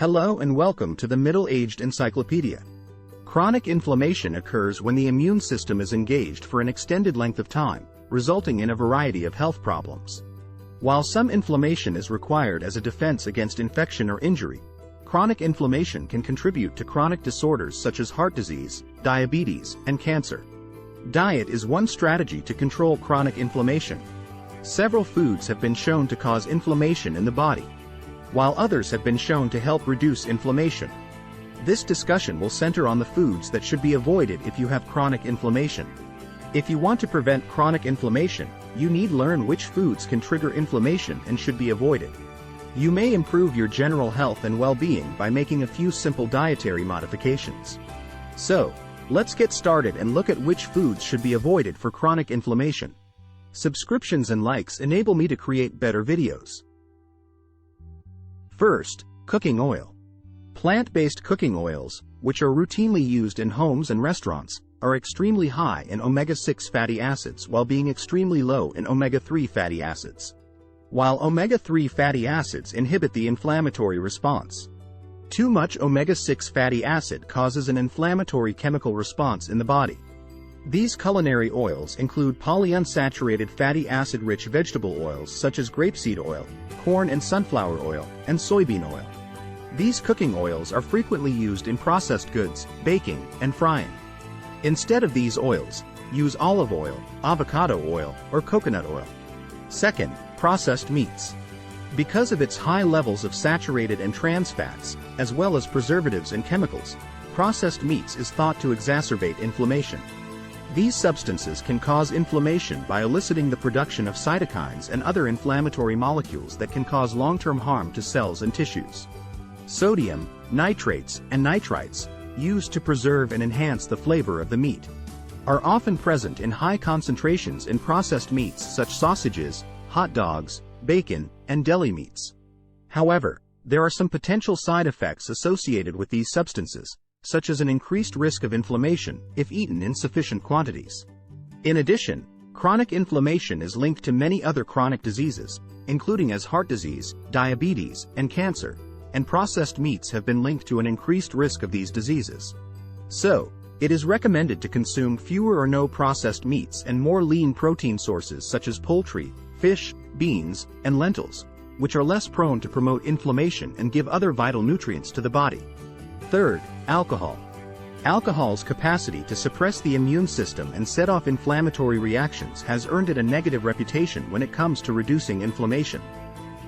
Hello and welcome to the Middle-Aged Encyclopedia. Chronic inflammation occurs when the immune system is engaged for an extended length of time, resulting in a variety of health problems. While some inflammation is required as a defense against infection or injury, chronic inflammation can contribute to chronic disorders such as heart disease, diabetes, and cancer. Diet is one strategy to control chronic inflammation. Several foods have been shown to cause inflammation in the body, while others have been shown to help reduce inflammation. This discussion will center on the foods that should be avoided if you have chronic inflammation. If you want to prevent chronic inflammation, you need to learn which foods can trigger inflammation and should be avoided. You may improve your general health and well-being by making a few simple dietary modifications. So, let's get started and look at which foods should be avoided for chronic inflammation. Subscriptions and likes enable me to create better videos. First, cooking oil. Plant-based cooking oils, which are routinely used in homes and restaurants, are extremely high in omega-6 fatty acids while being extremely low in omega-3 fatty acids. While omega-3 fatty acids inhibit the inflammatory response, too much omega-6 fatty acid causes an inflammatory chemical response in the body. These culinary oils include polyunsaturated fatty acid-rich vegetable oils such as grapeseed oil, corn and sunflower oil, and soybean oil. These cooking oils are frequently used in processed goods, baking, and frying. Instead of these oils, use olive oil, avocado oil, or coconut oil. Second, processed meats. Because of its high levels of saturated and trans fats, as well as preservatives and chemicals, processed meats is thought to exacerbate inflammation. These substances can cause inflammation by eliciting the production of cytokines and other inflammatory molecules that can cause long-term harm to cells and tissues. Sodium, nitrates, and nitrites, used to preserve and enhance the flavor of the meat, are often present in high concentrations in processed meats such as sausages, hot dogs, bacon, and deli meats. However, there are some potential side effects associated with these substances, such as an increased risk of inflammation if eaten in sufficient quantities. In addition, chronic inflammation is linked to many other chronic diseases, including as heart disease, diabetes, and cancer, and processed meats have been linked to an increased risk of these diseases. So, it is recommended to consume fewer or no processed meats and more lean protein sources such as poultry, fish, beans, and lentils, which are less prone to promote inflammation and give other vital nutrients to the body. Third, alcohol. Alcohol's capacity to suppress the immune system and set off inflammatory reactions has earned it a negative reputation when it comes to reducing inflammation.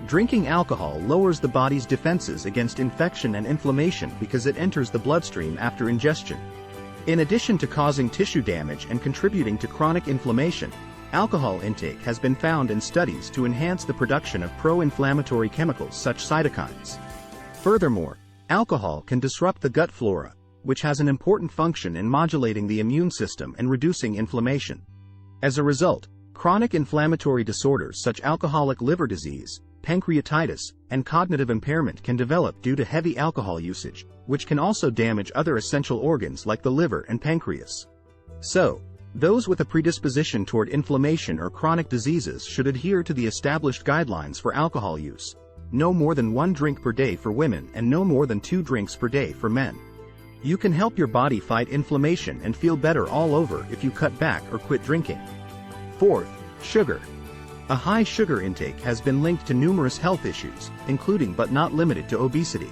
Drinking alcohol lowers the body's defenses against infection and inflammation because it enters the bloodstream after ingestion. In addition to causing tissue damage and contributing to chronic inflammation, alcohol intake has been found in studies to enhance the production of pro-inflammatory chemicals such as cytokines. Furthermore, alcohol can disrupt the gut flora, which has an important function in modulating the immune system and reducing inflammation. As a result, chronic inflammatory disorders such as alcoholic liver disease, pancreatitis, and cognitive impairment can develop due to heavy alcohol usage, which can also damage other essential organs like the liver and pancreas. So, those with a predisposition toward inflammation or chronic diseases should adhere to the established guidelines for alcohol use. No more than 1 drink per day for women and no more than 2 drinks per day for men. You can help your body fight inflammation and feel better all over if you cut back or quit drinking. Fourth, sugar. A high sugar intake has been linked to numerous health issues, including but not limited to obesity.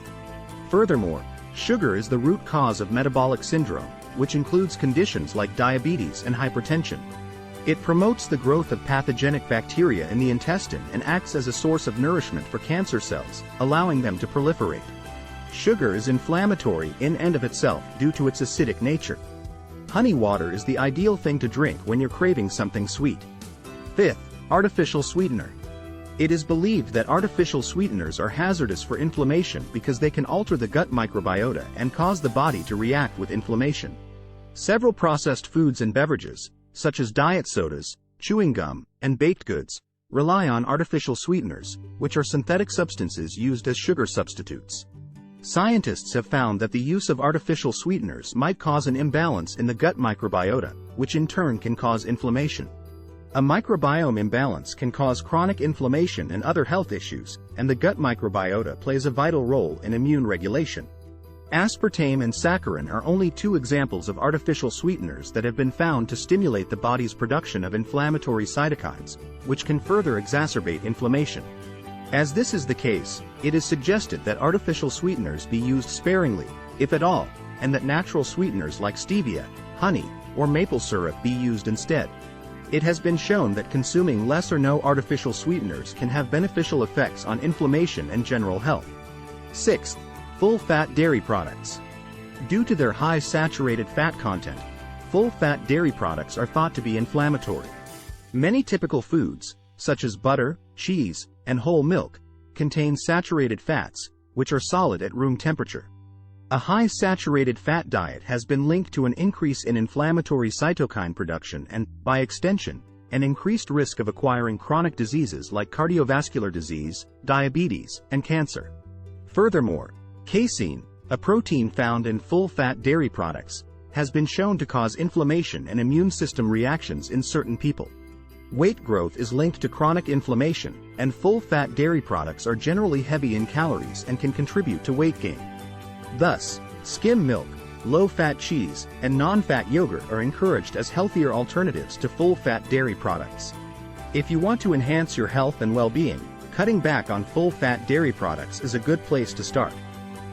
Furthermore, sugar is the root cause of metabolic syndrome, which includes conditions like diabetes and hypertension. It promotes the growth of pathogenic bacteria in the intestine and acts as a source of nourishment for cancer cells, allowing them to proliferate. Sugar is inflammatory in and of itself due to its acidic nature. Honey water is the ideal thing to drink when you're craving something sweet. Fifth, artificial sweetener. It is believed that artificial sweeteners are hazardous for inflammation because they can alter the gut microbiota and cause the body to react with inflammation. Several processed foods and beverages, such as diet sodas, chewing gum, and baked goods, rely on artificial sweeteners, which are synthetic substances used as sugar substitutes. Scientists have found that the use of artificial sweeteners might cause an imbalance in the gut microbiota, which in turn can cause inflammation. A microbiome imbalance can cause chronic inflammation and other health issues, and the gut microbiota plays a vital role in immune regulation. Aspartame and saccharin are only two examples of artificial sweeteners that have been found to stimulate the body's production of inflammatory cytokines, which can further exacerbate inflammation. As this is the case, it is suggested that artificial sweeteners be used sparingly, if at all, and that natural sweeteners like stevia, honey, or maple syrup be used instead. It has been shown that consuming less or no artificial sweeteners can have beneficial effects on inflammation and general health. 6th, full-fat dairy products. Due to their high saturated fat content, full-fat dairy products are thought to be inflammatory. Many typical foods, such as butter, cheese, and whole milk, contain saturated fats, which are solid at room temperature. A high saturated fat diet has been linked to an increase in inflammatory cytokine production and, by extension, an increased risk of acquiring chronic diseases like cardiovascular disease, diabetes, and cancer. Furthermore, casein, a protein found in full-fat dairy products, has been shown to cause inflammation and immune system reactions in certain people. Weight growth is linked to chronic inflammation, and full-fat dairy products are generally heavy in calories and can contribute to weight gain. Thus, skim milk, low-fat cheese, and non-fat yogurt are encouraged as healthier alternatives to full-fat dairy products. If you want to enhance your health and well-being, cutting back on full-fat dairy products is a good place to start.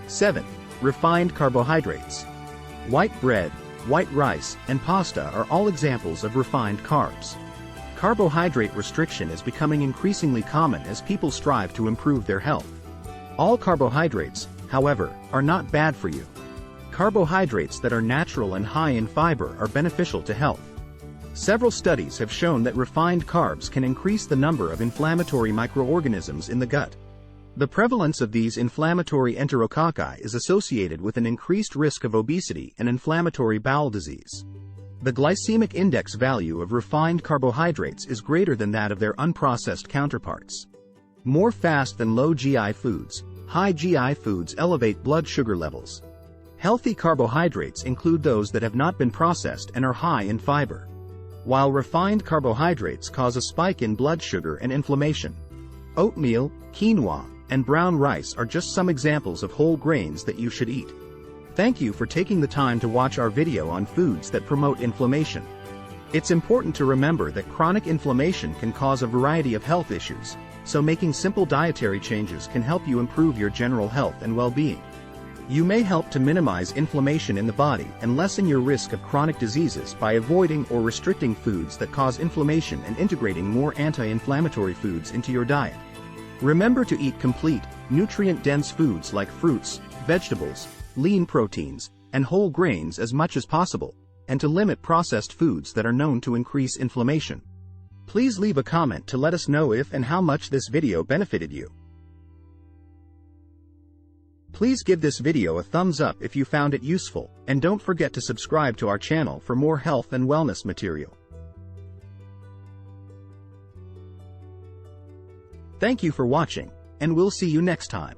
7th, refined carbohydrates. White bread, white rice, and pasta are all examples of refined carbs. Carbohydrate restriction is becoming increasingly common as people strive to improve their health. All carbohydrates, however, are not bad for you. Carbohydrates that are natural and high in fiber are beneficial to health. Several studies have shown that refined carbs can increase the number of inflammatory microorganisms in the gut. The prevalence of these inflammatory enterococci is associated with an increased risk of obesity and inflammatory bowel disease. The glycemic index value of refined carbohydrates is greater than that of their unprocessed counterparts. More fast than low GI foods, high GI foods elevate blood sugar levels. Healthy carbohydrates include those that have not been processed and are high in fiber, while refined carbohydrates cause a spike in blood sugar and inflammation. Oatmeal, quinoa, and brown rice are just some examples of whole grains that you should eat. Thank you for taking the time to watch our video on foods that promote inflammation. It's important to remember that chronic inflammation can cause a variety of health issues, so making simple dietary changes can help you improve your general health and well-being. You may help to minimize inflammation in the body and lessen your risk of chronic diseases by avoiding or restricting foods that cause inflammation and integrating more anti-inflammatory foods into your diet. Remember to eat complete, nutrient-dense foods like fruits, vegetables, lean proteins, and whole grains as much as possible, and to limit processed foods that are known to increase inflammation. Please leave a comment to let us know if and how much this video benefited you. Please give this video a thumbs up if you found it useful, and don't forget to subscribe to our channel for more health and wellness material. Thank you for watching, and we'll see you next time.